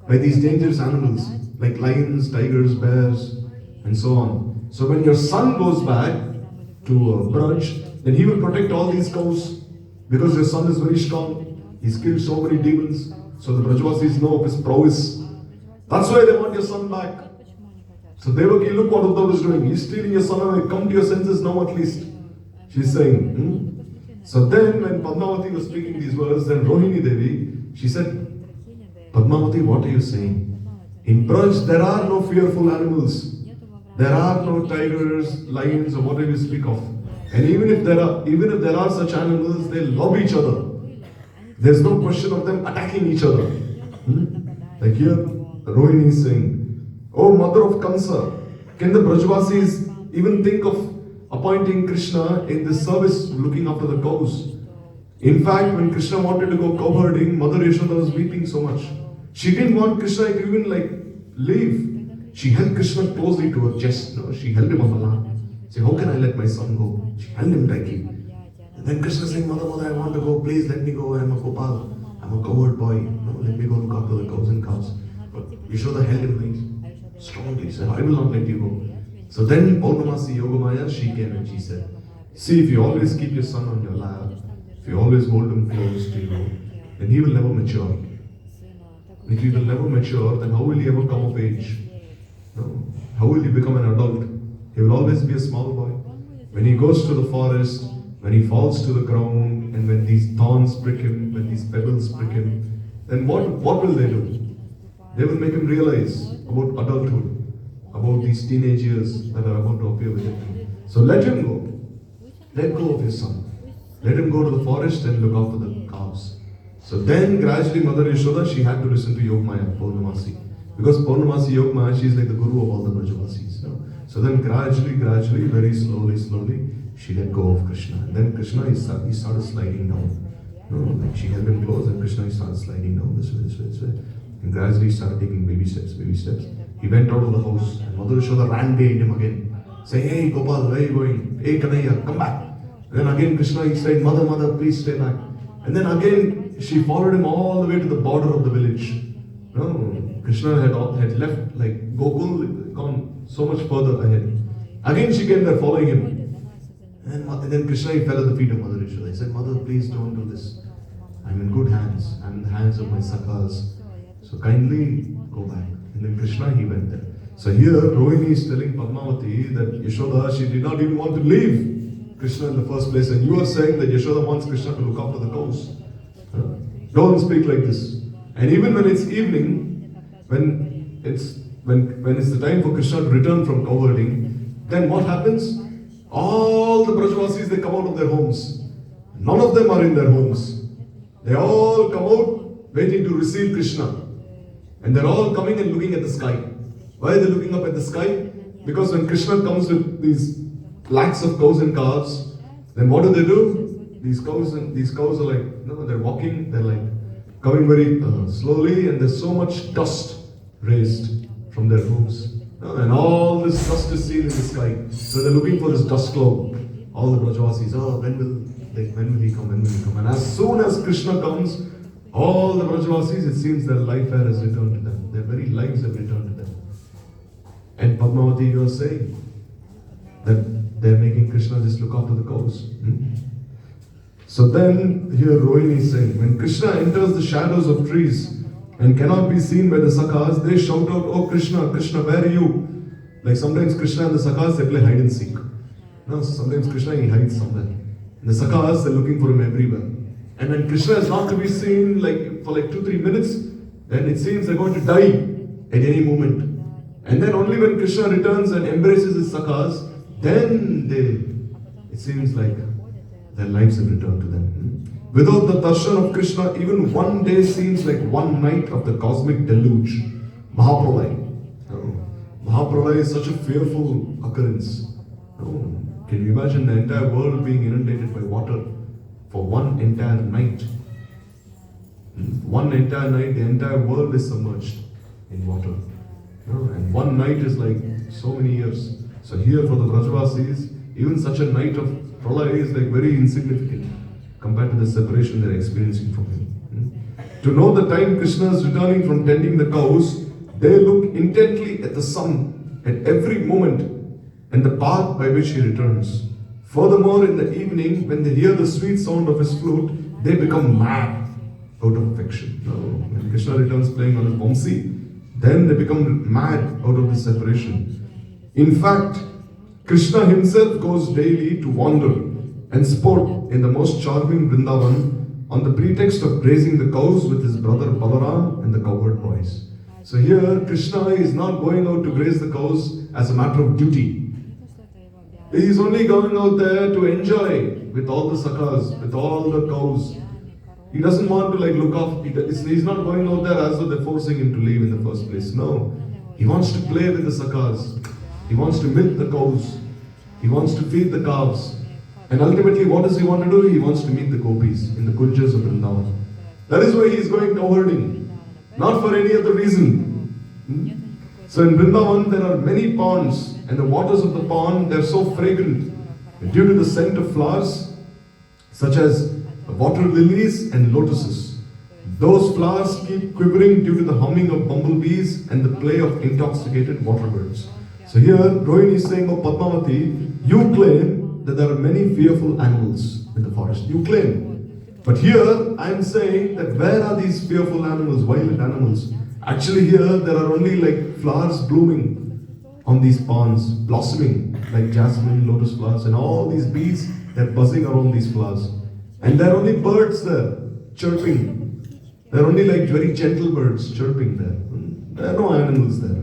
by these dangerous animals like lions, tigers, bears, and so on. So when your son goes back to Braj, then he will protect all these cows because your son is very strong. He's killed so many demons. So the Brajavasis know of his prowess. That's why they want your son back. So Devaki, look what Uddhav is doing. He's stealing your son away. Come to your senses now at least. She's saying. So then when Padmavati was speaking these words, then Rohini Devi, she said, Padmavati, what are you saying? In Braj, there are no fearful animals. There are no tigers, lions, or whatever you speak of. And even if there are such animals, they love each other. There's no question of them attacking each other. Like here, Rohini is saying, oh mother of Kansa, can the Brajavasis even think of appointing Krishna in this service looking after the cows? In fact, when Krishna wanted to go cow herding, Mother Yashoda was weeping so much. She didn't want Krishna to even leave. She held Krishna closely to her chest. No, she held him on the lap. Say, how can I let my son go? She held him tightly. And then Krishna saying, Mother, I want to go. Please let me go. I'm a Gopal. I'm a cowherd boy. No, let me go look after the cows and calves. But Yashoda held him strongly. Said, I will not let you go. So then Purnamasi Yogamaya, she came and she said, see, if you always keep your son on your lap, if you always hold him close to you, then he will never mature. And if he will never mature, then how will he ever come of age? No. How will he become an adult? He will always be a small boy. When he goes to the forest, when he falls to the ground, and when these thorns prick him, when these pebbles prick him, then what will they do? They will make him realize about adulthood, about these teenage years that are about to appear within him. So let him go. Let go of his son. Let him go to the forest and look after the calves. So then gradually Mother Yashoda, she had to listen to Yogamaya, Purnamasi. Because Purnamasi Yogamaya, she is like the guru of all the Brajavasis. So then gradually, very slowly, she let go of Krishna. And then Krishna, he started sliding down. Like she held him close and Krishna, he started sliding down this way. And gradually he started taking baby steps. He went out of the house and Mother Yashoda ran behind him again. Saying, hey Gopal, where are you going? Hey Kanaya, come back. And then again Krishna, he said, Mother, please stay back. And then again, she followed him all the way to the border of the village. Krishna had left, like Gokul, gone so much further ahead. Again she came there following him. And then Krishna, he fell at the feet of Mother Yashoda. He said, Mother, please don't do this. I'm in good hands. I'm in the hands of my sakhas. So kindly go back. And then Krishna, he went there. So here, Rohini is telling Padmavati that Yashoda, she did not even want to leave Krishna in the first place. And you are saying that Yashoda wants Krishna to look after the cows. Don't speak like this. And even when it's evening, when it's the time for Krishna to return from cow herding, then what happens? All the Brajavasis, they come out of their homes. None of them are in their homes. They all come out waiting to receive Krishna. And they're all coming and looking at the sky. Why are they looking up at the sky? Because when Krishna comes with these lakhs of cows and calves, then what do? These cows are like, they're walking, they're like coming very slowly, and there's so much dust raised from their hooves. And all this dust is seen in the sky. So they're looking for this dust cloud. All the Brajavasis, when will he come? When will he come? And as soon as Krishna comes, all the Brajavasis, it seems their life air has returned to them. Their very lives have returned to them. And Padmavati, you are saying that they're making Krishna just look after the cows. So then, here Rohini is saying, when Krishna enters the shadows of trees and cannot be seen by the Sakhas, they shout out, "Oh Krishna, Krishna, where are you?" Like sometimes Krishna and the Sakhas, they play hide and seek. No, sometimes Krishna, he hides somewhere. And the Sakhas, they're looking for him everywhere. And when Krishna is not to be seen for 2-3 minutes, then it seems they're going to die at any moment. And then only when Krishna returns and embraces his Sakhas, then it seems like their lives have returned to them. Without the darshan of Krishna, even one day seems like one night of the cosmic deluge. Mahapralaya. Mahapralaya is such a fearful occurrence. Can you imagine the entire world being inundated by water for one entire night? One entire night, the entire world is submerged in water. And one night is like so many years. So here for the Brajavasis, even such a night of pralaya is like very insignificant compared to the separation they're experiencing from him. To know the time Krishna is returning from tending the cows, they look intently at the sun at every moment and the path by which he returns. Furthermore, in the evening, when they hear the sweet sound of his flute, they become mad out of affection. When Krishna returns playing on his vamsi, then they become mad out of the separation. In fact, Krishna himself goes daily to wander and sport in the most charming Vrindavan on the pretext of grazing the cows with his brother Balaram and the cowherd boys. So here, Krishna is not going out to graze the cows as a matter of duty. He is only going out there to enjoy with all the sakhas, with all the cows. He doesn't want to look off. He's not going out there as though they're forcing him to leave in the first place. No. He wants to play with the sakhas. He wants to milk the cows. He wants to feed the calves. And ultimately, what does he want to do? He wants to meet the gopis in the kunjas of Vrindavan. That is why he is going cowherding. Not for any other reason. So in Vrindavan, there are many ponds. And the waters of the pond, they're so fragrant due to the scent of flowers, such as water lilies and lotuses. Those flowers keep quivering due to the humming of bumblebees and the play of intoxicated water birds. So here, Rohini is saying, "Oh Padmavati, you claim that there are many fearful animals in the forest. You claim. But here, I am saying that where are these fearful animals, violent animals? Actually here, there are only flowers blooming on these ponds, blossoming like jasmine, lotus flowers, and all these bees, they're buzzing around these flowers. And there are only birds there, chirping. There are only very gentle birds chirping there. There are no animals there.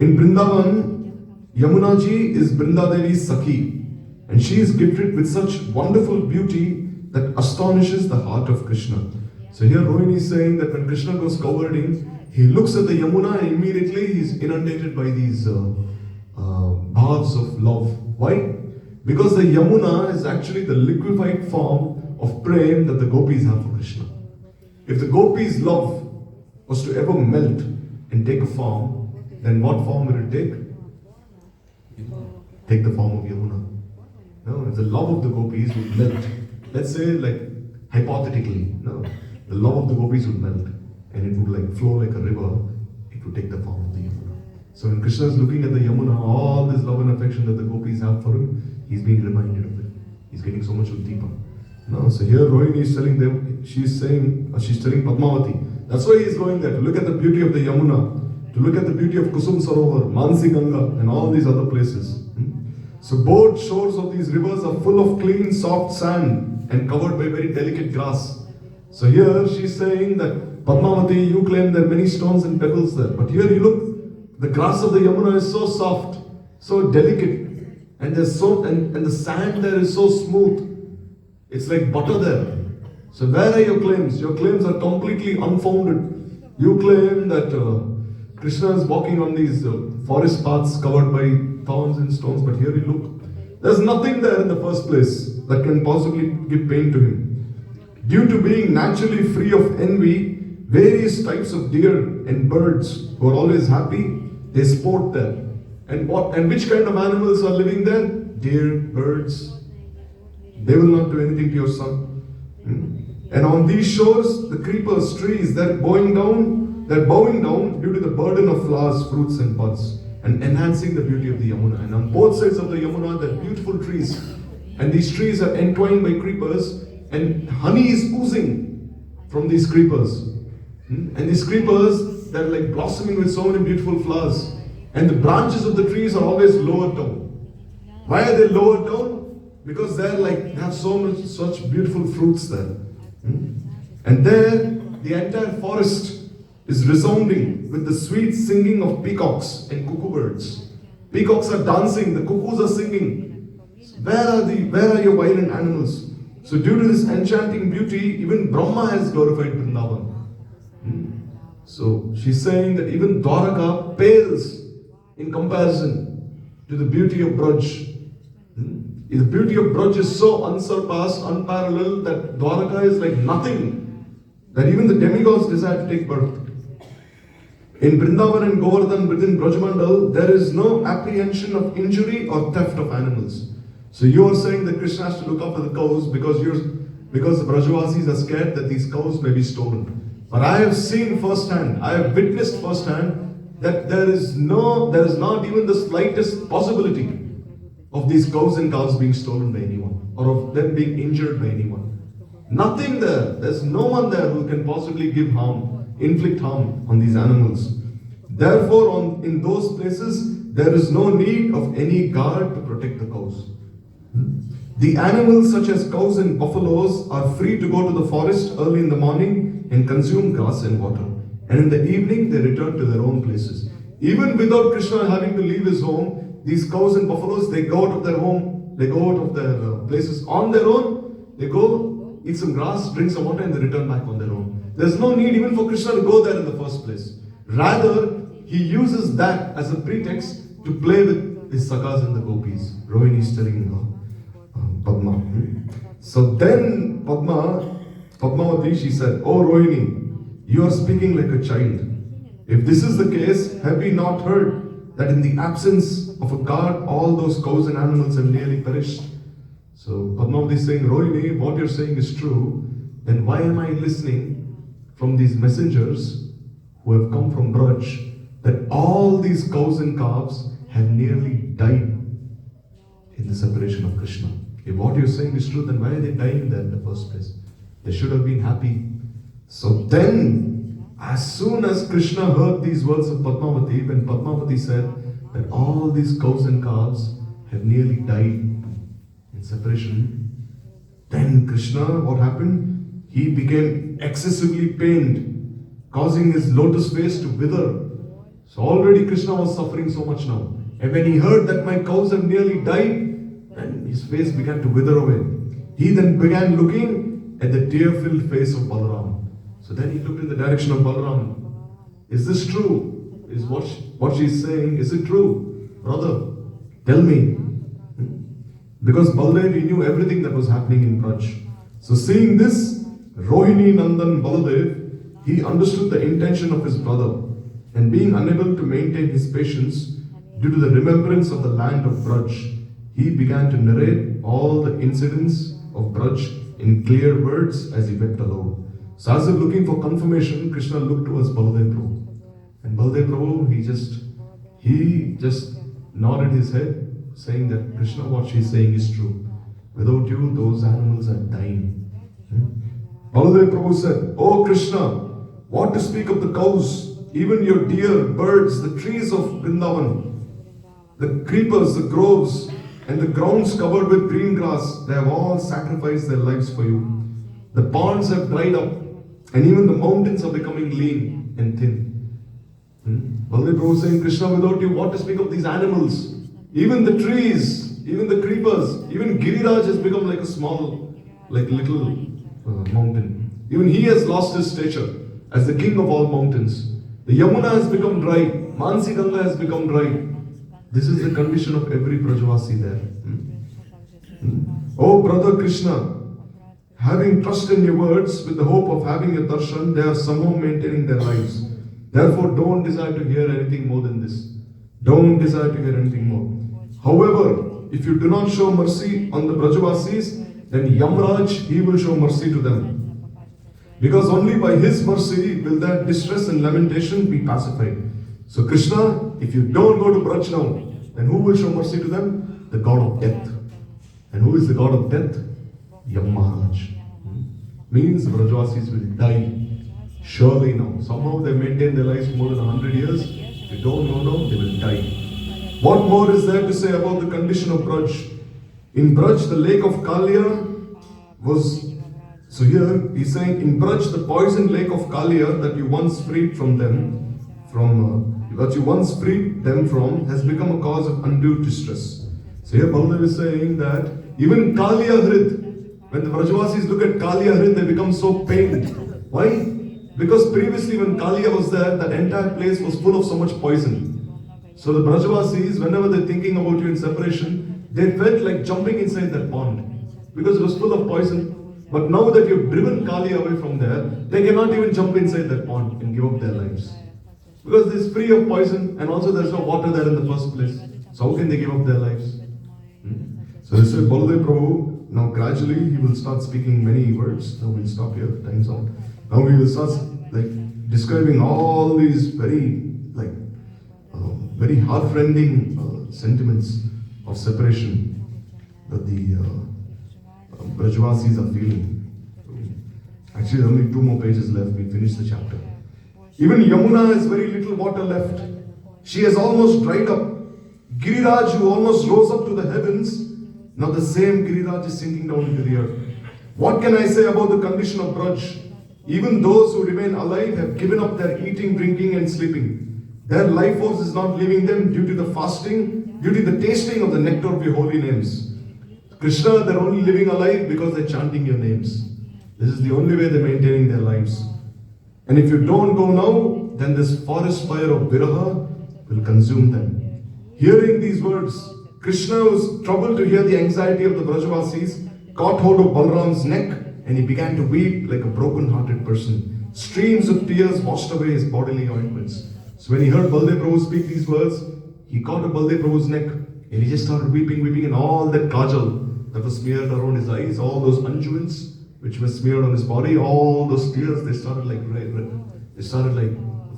In Vrindavan, Yamuna ji is Brinda Devi's Sakhi, and she is gifted with such wonderful beauty that astonishes the heart of Krishna. So here Rohini is saying that when Krishna goes cowherding, he looks at the Yamuna and immediately he is inundated by these bhavs of love. Why? Because the Yamuna is actually the liquefied form of prem that the gopis have for Krishna. If the gopis' love was to ever melt and take a form, then what form will it take? Take the form of Yamuna. No, if the love of the gopis would melt, let's say hypothetically, the love of the gopis would melt and it would flow like a river, it would take the form of the Yamuna. So when Krishna is looking at the Yamuna, all this love and affection that the gopis have for him, he's being reminded of it. He's getting so much deeper. No, so here Rohini is telling them, she's telling Padmavati. That's why he's going there, to look at the beauty of the Yamuna, to look at the beauty of Kusum Sarovar, Mansi Ganga, and all these other places. So both shores of these rivers are full of clean, soft sand and covered by very delicate grass. So here she's saying that, Padmavati, you claim there are many stones and pebbles there. But here you look, the grass of the Yamuna is so soft, so delicate, and the sand there is so smooth. It's like butter there. So where are your claims? Your claims are completely unfounded. You claim that Krishna is walking on these forest paths covered by thorns and stones, but here you look. There's nothing there in the first place that can possibly give pain to him. Due to being naturally free of envy, various types of deer and birds who are always happy, they sport there. And which kind of animals are living there? Deer, birds. They will not do anything to your son. And on these shores, the creepers, trees, they're bowing down due to the burden of flowers, fruits, and buds, and enhancing the beauty of the Yamuna. And on both sides of the Yamuna, there are beautiful trees. And these trees are entwined by creepers, and honey is oozing from these creepers. And these creepers, they're like blossoming with so many beautiful flowers. And the branches of the trees are always lowered down. Why are they lowered down? Because they have such beautiful fruits there. And there, the entire forest is resounding with the sweet singing of peacocks and cuckoo birds. Peacocks are dancing, the cuckoos are singing. Where are your violent animals? So due to this enchanting beauty, even Brahma has glorified Vrindavan. So she's saying that even Dwaraka pales in comparison to the beauty of Braj. The beauty of Braj is so unsurpassed, unparalleled, that Dwaraka is like nothing, that even the demigods desire to take birth. In Vrindavan and Govardhan within Brajmandal, there is no apprehension of injury or theft of animals. So you are saying that Krishna has to look after the cows because the Brajavasis are scared that these cows may be stolen. But I have seen firsthand, I have witnessed firsthand that there is not even the slightest possibility of these cows and calves being stolen by anyone, or of them being injured by anyone. Nothing there. There's no one there who can possibly inflict harm on these animals. Therefore, in those places, there is no need of any guard to protect the cows. The animals such as cows and buffaloes are free to go to the forest early in the morning and consume grass and water. And in the evening, they return to their own places. Even without Krishna having to leave his home, these cows and buffaloes, they go out of their home, they go out of their places on their own, they go eat some grass, drink some water, and they return back on their own. There's no need even for Krishna to go there in the first place. Rather, he uses that as a pretext to play with his sakhas and the gopis. Rohini is telling Padma. So then Padmavati, she said, "Oh Rohini, you are speaking like a child. If this is the case, have we not heard that in the absence of a guard, all those cows and animals have nearly perished?" So Padmavati is saying, "Rohini, what you're saying is true. Then why am I listening from these messengers who have come from Braj that all these cows and calves have nearly died in the separation of Krishna? If what you're saying is true, then why are they dying there in the first place? They should have been happy." So then, as soon as Krishna heard these words of Padmavati, when Padmavati said that all these cows and calves have nearly died in separation, then Krishna, what happened? He became excessively pained, causing his lotus face to wither. So already Krishna was suffering so much now. And when he heard that my cows have nearly died, then his face began to wither away. He then began looking at the tear-filled face of Balaram. So then he looked in the direction of Balaram. Is this true? Is what she's saying, is it true? Brother, tell me. Because Baladev, he knew everything that was happening in Braj. So seeing this, Rohini Nandan Baladev, he understood the intention of his brother. And being unable to maintain his patience due to the remembrance of the land of Braj, he began to narrate all the incidents of Braj in clear words as he wept aloud. So as if looking for confirmation, Krishna looked towards Baladev Prabhu. And Baladev Prabhu, he just nodded his head, saying that Krishna, what she's saying is true. Without you, those animals are dying. Baladev Prabhu said, "Oh Krishna, what to speak of the cows, even your deer, birds, the trees of Vrindavan, the creepers, the groves, and the grounds covered with green grass, they have all sacrificed their lives for you. The ponds have dried up, and even the mountains are becoming lean and thin." Baladev Prabhu saying, "Krishna, without you, what to speak of these animals? Even the trees, even the creepers, even Giriraj has become like a little mountain. Even he has lost his stature. as the king of all mountains. The Yamuna has become dry, Mansi Ganga has become dry. This is the condition of every Brajavasi there. Oh brother Krishna, having trust in your words with the hope of having a darshan, they are somehow maintaining their lives. Therefore, don't desire to hear anything more than this. Don't desire to hear anything more. However, if you do not show mercy on the Brajavasis, then Yamraj, he will show mercy to them. Because only by his mercy will their distress and lamentation be pacified. So Krishna, if you don't go to Braj now, then who will show mercy to them? The god of death. And who is the god of death? Yam Maharaj. Means Brajavasis will die. Surely now. Somehow they maintain their lives more than 100 years. If you don't know now, they will die. What more is there to say about the condition of Braj? In Braj, the lake of Kalia was... So here, he's saying, in Braj, the poisoned lake of Kalia that you once freed from them, has become a cause of undue distress. So here Baladev is saying that even Kalia Hrid, when the Brajavasis look at Kalia Hrid, they become so pained. Why? Because previously when Kalia was there, that entire place was full of so much poison. So the Brajavasis, whenever they're thinking about you in separation, they felt like jumping inside that pond. Because it was full of poison. But now that you've driven Kalia away from there, they cannot even jump inside that pond and give up their lives. Because it's free of poison and also there's no water there in the first place. So how can they give up their lives? So this is Baladev Prabhu. Now gradually he will start speaking many words. Now we'll stop here, time's out. Now we will start describing all these very heart-rending sentiments of separation that the Brajavasis are feeling. Actually, there are only 2 more pages left. We finish the chapter. Even Yamuna has very little water left. She has almost dried up. Giriraj, who almost rose up to the heavens, now the same Giriraj is sinking down into the earth. What can I say about the condition of Braj? Even those who remain alive have given up their eating, drinking and sleeping. Their life force is not leaving them due to the fasting, due to the tasting of the nectar of your holy names. Krishna, they're only living alive because they're chanting your names. This is the only way they're maintaining their lives. And if you don't go now, then this forest fire of Viraha will consume them. Hearing these words, Krishna was troubled to hear the anxiety of the Brajavasis, caught hold of Balram's neck, and he began to weep like a broken-hearted person. Streams of tears washed away his bodily ointments. So when he heard Baladev Prabhu speak these words, he caught Baladev Prabhu's neck, and he just started weeping, and all that kajal that was smeared around his eyes, all those unguents which were smeared on his body, all those tears, they started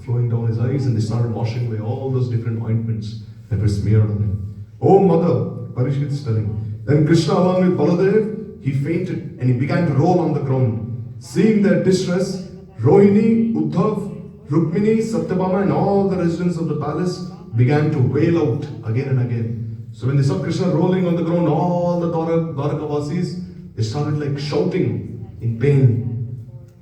flowing down his eyes, and they started washing away all those different ointments that were smeared on him. Oh mother, Parishit is telling. Then Krishna along with Baladev, he fainted and he began to roll on the ground. Seeing their distress, Rohini, Uddhav, Rukmini, Satyabhama and all the residents of the palace began to wail out again and again. So when they saw Krishna rolling on the ground, all the Dwarakavasis, they started shouting in pain.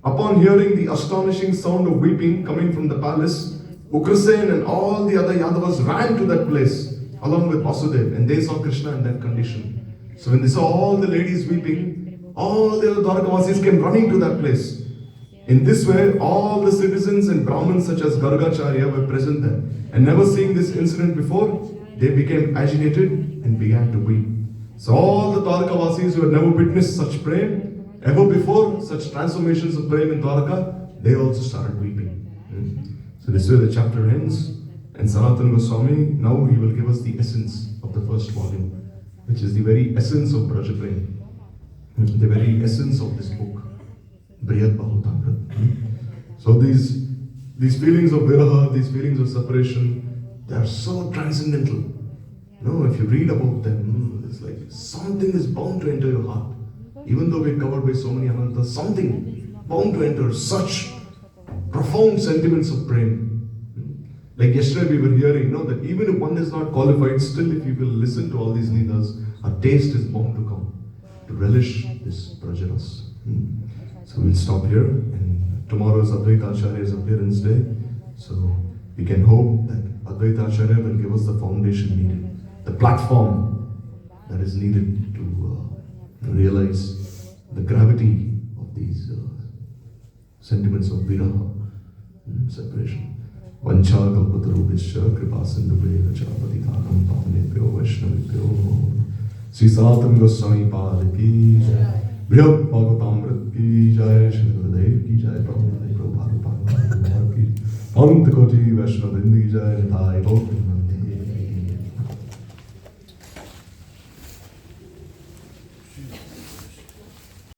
Upon hearing the astonishing sound of weeping coming from the palace, Ugrasen and all the other Yadavas ran to that place along with Vasudev, and they saw Krishna in that condition. So when they saw all the ladies weeping, all the other Dwarakavasis came running to that place. In this way, all the citizens and Brahmins such as Gargacharya were present there, and never seeing this incident before, they became agitated and began to weep. So all the Dwarakavasis who had never witnessed such prem, ever before, such transformations of prem in Dwaraka, they also started weeping. So this way the chapter ends, and Sanatana Goswami, now he will give us the essence of the first volume, which is the very essence of Braja Prem, the very essence of this book, Brihad Bahutamrit. So these feelings of viraha, these feelings of separation, they are so transcendental. If you read about them, it's like something is bound to enter your heart. Even though we're covered by so many anantas, something bound to enter such profound sentiments of prem. Like yesterday we were hearing, that even if one is not qualified, still if you will listen to all these leaders, a taste is bound to come, to relish this prajaras. So we'll stop here, and tomorrow is Advaita Acharya's appearance day. So we can hope that Advaita Acharya will give us the foundation needed, the platform that is needed to realize the gravity of these sentiments of viraha Separation. Vancha kalpatarubhisya kripa sindhubheva cha patitanam pavanebhyo vaishnavibhyo Sri Sanatana Goswami Pad ki jai, Brihad Bhagavatamrit ki jai, Shri Gurudev ki jai, Prabhupada Prabhupada ki Ant Koti Vaishnavrind ki jai, Nitai Bhaktivedanta.